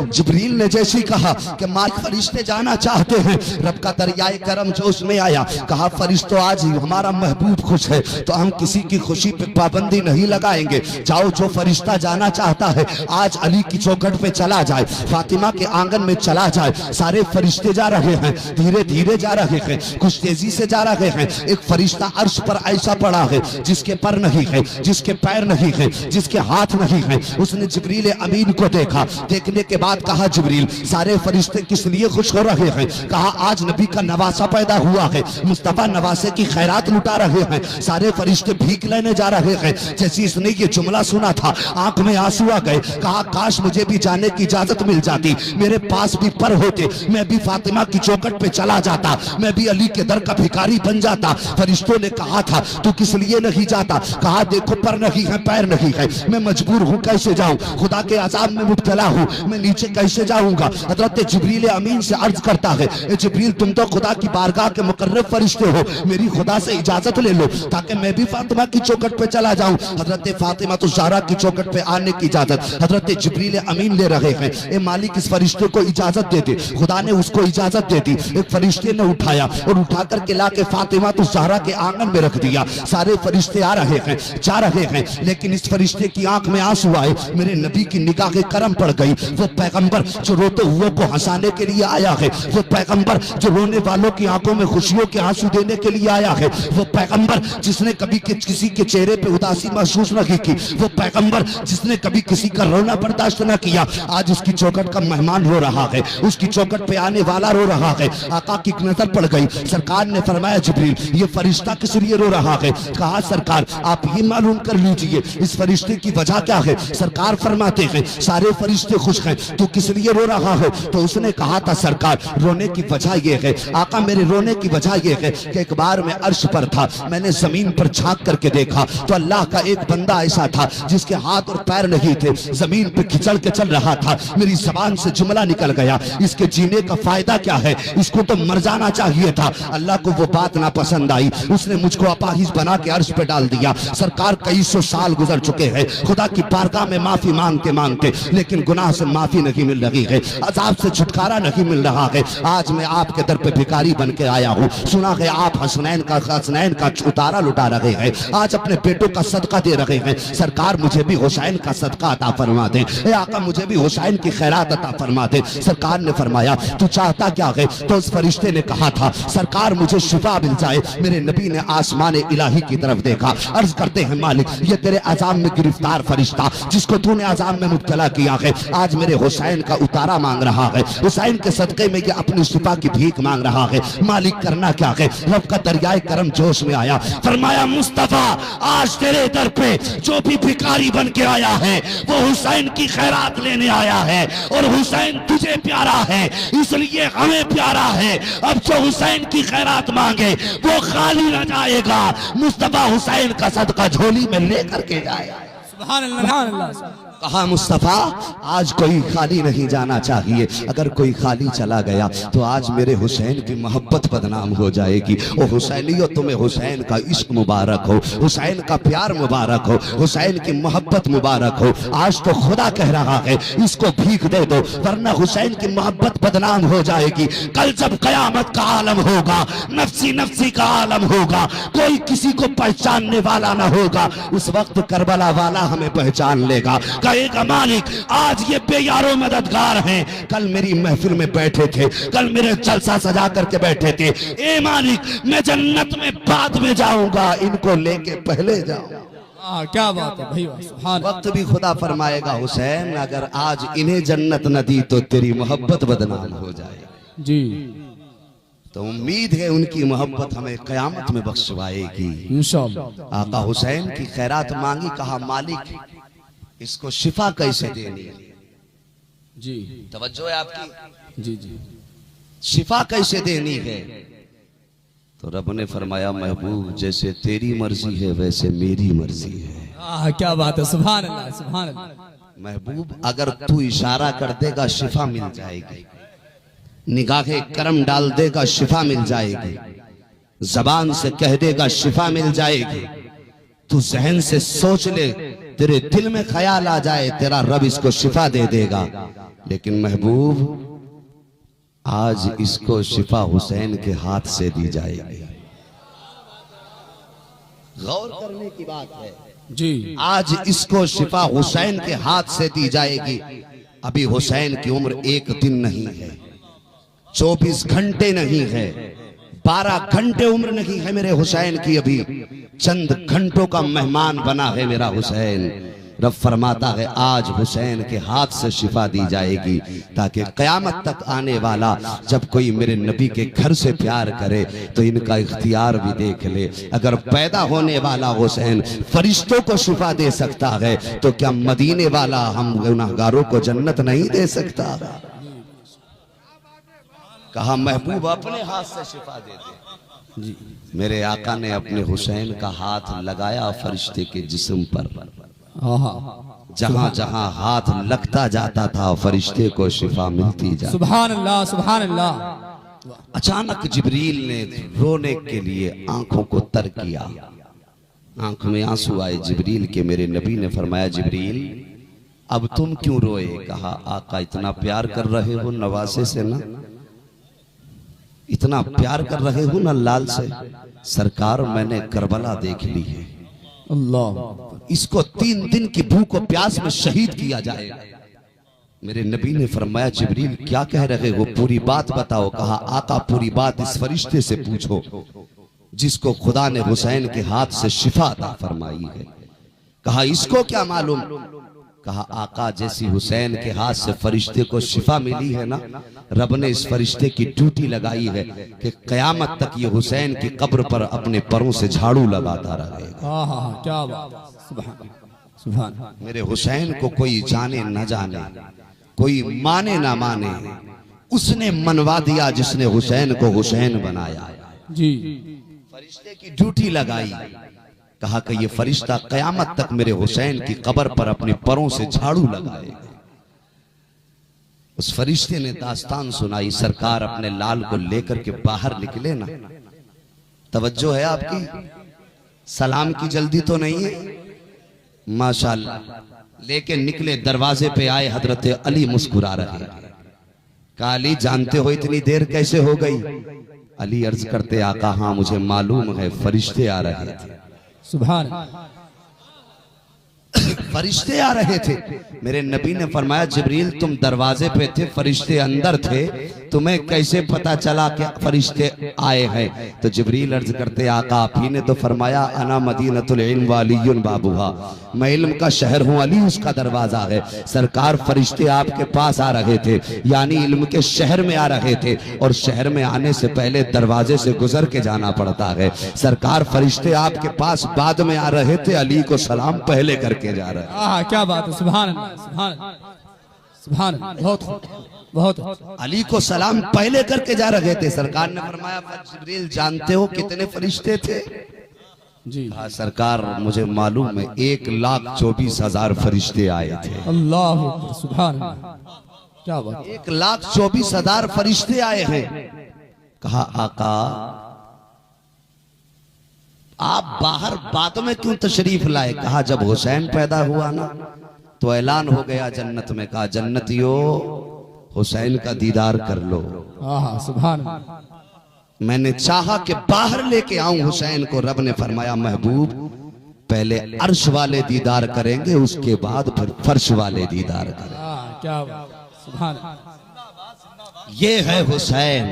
जिब्रील ने जैसी कहा कि मालिक फरिश्ते जाना चाहते हैं, रब का दरियाए करम जोश में आया। कहा फरिश्तों आज हमारा महबूब खुश है तो हम किसी की खुशी पे पाबंदी नहीं लगाएंगे। जाओ जो फरिश्ता जाना चाहता है आज अली की चौखट पे चला जाए, फातिमा के आंगन में चला जाए। सारे फरिश्ते जा रहे हैं, धीरे धीरे जा रहे हैं, कुछ तेजी से जा रहे हैं। एक फरिश्ता अर्श पर ऐसा पड़ा है जिसके पर नहीं है, जिसके पैर नहीं है, जिसके हाथ नहीं है। उसने जिब्रील अमीन को देखा, देखने के बाद कहा जिब्रील सारे फरिश्ते किस लिए खुश हो रहे हैं? कहा आज नबी का नवासा पैदा हुआ है, मुस्तफा नवासे की खैरात लुटा रहे हैं। सारे फरिश्ते भीख लेने जा रहे हैं। जैसे इसने ये जुमला सुना था आंख में आंसू आ गए। कहा काश मुझे भी जाने की इजाजत मिल जाती, मेरे पास भी पर होते, मैं भी फातिमा की चौखट पे चला जाता, मैं भी अली के दर का भिखारी बन जाता। फरिश्तों ने कहा था तू किस लिए नहीं जाता? कहा देखो पर नहीं है, पैर नहीं है, मैं मजबूर हूँ, कैसे जाऊं? खुदा के अजाब में मुब्तला हूँ, मैं नीचे कैसे जाऊंगा? हजरत जिब्रील अमीन से अर्ज करता है जिब्रील तुम तो खुदा की बारगाह के मुकर्रब फरिश्ते हो, मेरी खुदा से इजाजत ले लो ताकि मैं भी फातिमा की चौखट पे चला जाऊं। हजरत फातिमा तो ज़हरा की चौखट पे आने की इजाजत हजरत जिब्रील अमीन ले रहे हैं। ए मालिक इस फरिश्ते को इजाजत दे दे। खुदा ने उसको इजाजत दे दी। एक फरिश्ते ने उठाया और उठा करके लाके फातिमा तो ज़हरा के आंगन में रख दिया। सारे फरिश्ते आ रहे हैं, जा रहे हैं, लेकिन इस फरिश्ते की आंख में आंसू आए। मेरे नबी की निगाह करम पड़ गई। वो पैगंबर जो रोते हुए को हंसाने के लिए आया है, वो पैगंबर जो रोने वालों की आंखों में खुशियों के आंसू देने के लिए आया है, वो पैगंबर जिसने कभी किसी के चेहरे पे उदासी महसूस नहीं की, वो पैगंबर जिसने कभी किसी का रोना बर्दाश्त न किया, आज उसकी चौखट का मेहमान रो रहा है, उसकी चौखट पे आने वाला रो रहा है। आका की नजर पड़ गई। सरकार ने फरमाया जिब्रील ये फरिश्ता किस लिए रो रहा है? कहा सरकार आप ये मालूम कर लीजिए इस फरिश्ते की वजह क्या है। सरकार फरमाते हैं सारे फरिश्ते खुश हैं, तो किस लिए रो रहा है? तो उसने कहा था सरकार रोने की वजह यह है, आका मेरे रोने की वजह यह है कि एक बार मैं अर्श पर था, मैंने जमीन पर झांक करके देखा तो अल्लाह का एक बंदा ऐसा था जिसके हाथ और पैर नहीं थे, जमीन पे खिंचड़ के चल रहा था। मेरी जबान से जुमला निकल गया इसके जीने का फायदा क्या है, इसको तो मर जाना चाहिए था। अल्लाह को वो बात ना पसंद आई, उसने मुझको अपाहिज बना के अर्श पे डाल दिया। सरकार कई सौ साल गुजर चुके हैं, खुदा की बारगाह में माफी मांगते मांगते, लेकिन गुनाह से माफी नहीं मिल रही है, अजाब से छुटकारा नहीं मिल रहा है। आज मैं आपके दर पे भिखारी बन के आया हूँ। सुना है आप हसनैन का उतारा लुटा रहे हैं, आज अपने बेटों का सदका दे रहे हैं। सरकार मुझे भी हुसैन का सदका अता फरमा दे, आका मुझे भी हुसैन की खैरात अता फरमा दे। सरकार ने फरमाया तू चाहता क्या है? तो उस फरिश्ते ने कहा था सरकार मुझे शिफा मिल जाए। मेरे नबी ने आसमान इलाही की तरफ देखा, अर्ज करते हैं मालिक ये तेरे अजाब में गिरफ्तार फरिश्ता जिसको तूने अजाब में मुब्तला किया है आज मेरे हुसैन का उतारा मांग रहा है, हुसैन के सदके में ये अपनी शिफा की भीख मांग रहा है। मालिक करना क्या है? रब का दरियाए करम जोश में आया, फरमाया मुस्तफा आज तेरे दर पे जो भी भिखारी बन के आया है वो हुसैन की खैरात लेने आया है, और हुसैन तुझे प्यारा है इसलिए हमें प्यारा है। अब जो हुसैन की खैरात मांगे वो खाली न जाएगा, मुस्तफा हुसैन का सदका झोली में लेकर के जाएगा। सुभान अल्लाह। कहा मुस्तफा आज कोई खाली नहीं जाना चाहिए, अगर कोई खाली चला गया तो आज मेरे हुसैन की मोहब्बत बदनाम हो जाएगी। ओ हुसैनियो तुम्हें हुसैन का इश्क मुबारक हो, हुसैन का प्यार मुबारक हो, हुसैन की मोहब्बत मुबारक हो। आज तो खुदा कह रहा है इसको भीख दे दो वरना हुसैन की मोहब्बत बदनाम हो जाएगी। कल जब कयामत का आलम होगा, नफ्सी नफ्सी का आलम होगा, कोई किसी को पहचानने वाला ना होगा, उस वक्त करबला वाला हमें पहचान लेगा, कहेगा मालिक आज ये बेयारो मददगार हैं, कल मेरी महफिल में बैठे थे, कल मेरे जलसा सजा करके बैठे थे। ए मालिक मैं जन्नत में बाद में जाऊंगा, इनको लेके पहले जाऊंगा। क्या बात है भाई, सुभान। वक्त भी खुदा फरमाएगा हुसैन अगर आज इन्हें जन्नत न दी तो तेरी मोहब्बत बदनाम हो जाएगी जी। तो उम्मीद है उनकी मोहब्बत हमें कयामत में बख्शवाएगी इंशाअल्लाह। आका हुसैन की खैरात मांगी, कहा मालिक इसको शिफा कैसे देनी है जी, तवज्जो है आपकी जी जी, शिफा कैसे देनी है? तो रब ने फरमाया महबूब जैसे तेरी मर्जी है वैसे मेरी मर्जी है। क्या बात है, सुभान अल्लाह सुभान अल्लाह। महबूब अगर तू इशारा कर देगा शिफा मिल जाएगी, निगाहे करम डाल देगा शिफा मिल जाएगी, जबान से कह देगा शिफा मिल जाएगी, तू जहन से सोच ले तेरे दिल में ख्याल आ जाए तेरा रब इसको शिफा दे देगा। लेकिन महबूब आज इसको शिफा हुसैन के हाथ से दी जाएगी। गौर करने की बात है जी। आज इसको शिफा हुसैन के हाथ से दी जाएगी। अभी हुसैन की उम्र 1 दिन नहीं है, 24 घंटे नहीं है, 12 घंटे उम्र नहीं है मेरे हुसैन की। अभी चंद घंटों का मेहमान बना है मेरा हुसैन। रब फरमाता है आज हुसैन के हाथ से शिफा दी जाएगी, ताकि कयामत तक आने वाला जब कोई मेरे नबी के घर से प्यार करे तो इनका इख्तियार भी देख ले। अगर पैदा होने वाला हुसैन फरिश्तों को शिफा दे सकता है तो क्या मदीने वाला हम गुनाहगारों को जन्नत नहीं दे सकता? कहा महबूब अपने हाथ से शिफा दे दे जी। मेरे आका ने अपने हुसैन का हाथ लगाया फरिश्ते के जिस्म पर। जहां जहां हाथ लगता जाता था फरिश्ते को शिफा मिलती जाती। सुभान अल्लाह, सुभान अल्लाह। अचानक जिब्रील ने रोने के लिए आंखों को तर किया, आंख में आंसू आए जिब्रील के। मेरे नबी ने फरमाया जिब्रील अब तुम क्यों रोए? कहा आका इतना प्यार कर रहे हो नवासे से ना, इतना प्यार कर रहे हो ना लाल से। सरकार मैंने करबला देख ली है, अल्लाह इसको 3 दिन की भूख और प्यास में शहीद किया जाएगा। मेरे नबी ने फरमाया जिब्रील क्या कह रहे हो, पूरी बात बताओ। कहा आका पूरी बात इस फरिश्ते से पूछो जिसको खुदा ने हुसैन के हाथ से शिफा अता फरमाई है। कहा इसको क्या मालूम? कहा आका जैसी हुसैन के हाथ से फरिश्ते को शिफा मिली है ना, रब ने इस फरिश्ते की ड्यूटी लगाई है कि कयामत तक ये हुसैन की कब्र पर अपने परों से झाड़ू लगाता रहेगा। क्या बात, सुभान सुभान। मेरे हुसैन को कोई जाने न जाने, कोई माने ना माने, उसने मनवा दिया जिसने हुसैन को हुसैन बनाया जी। फरिश्ते की ड्यूटी लगाई। कहा कि ये फरिश्ता कयामत तक मेरे हुसैन की कब्र पर अपने परों से झाड़ू लगाएगा। उस फरिश्ते ने दास्तान सुनाई। सरकार अपने लाल को लेकर के बाहर निकले ना, तवज्जो है आपकी? सलाम की जल्दी तो नहीं है? माशाल्लाह। लेके निकले, दरवाजे पे आए, हजरत अली मुस्कुरा रहे। कहा अली जानते हो इतनी देर कैसे हो गई? अली अर्ज करते आका हाँ मुझे मालूम है, फरिश्ते आ रहे थे। सुभान फरिश्ते आ रहे थे। मेरे नबी ने फरमाया जिब्रील तुम दरवाजे पे थे, फरिश्ते अंदर थे, तुम्हें कैसे पता चला कि फरिश्ते आए हैं? तो जिब्रील अर्ज करते आका आप ही ने तो फरमाया अना मदीनतुल इल्म वालियुन बाबूहा, मैं इल्म का शहर हूँ, अली उसका दरवाजा है। सरकार फरिश्ते आपके पास आ रहे थे, यानी इल्म के शहर में आ रहे थे, और शहर में आने से पहले दरवाजे से गुजर के जाना पड़ता है। सरकार फरिश्ते आपके पास बाद में आ रहे थे, अली को सलाम पहले करके जा रहे हैं। क्या बात है, सुभान अल्लाह, सुभान सुभान। बहुत बहुत। अली को सलाम पहले करके जा रहे थे। सरकार ने फरमाया जिब्रील जानते हो कितने फरिश्ते थे? जी हाँ सरकार मुझे मालूम है, 1,24,000 फरिश्ते आए थे। अल्लाह सुभान, क्या बात। 1,24,000 फरिश्ते आए हैं। कहा आका आप बाहर बाद में क्यों तशरीफ लाए? कहा जब हुसैन पैदा हुआ ना तो ऐलान हो गया जन्नत में। कहा जन्नतियों हुसैन का दीदार कर लो। सुभान। मैंने चाहा कि बाहर लेके आऊं हुसैन को। रब ने फरमाया महबूब पहले अर्श वाले दीदार करेंगे, उसके बाद फिर फर्श वाले दीदार करेंगे। क्या सुभान। ये है हुसैन।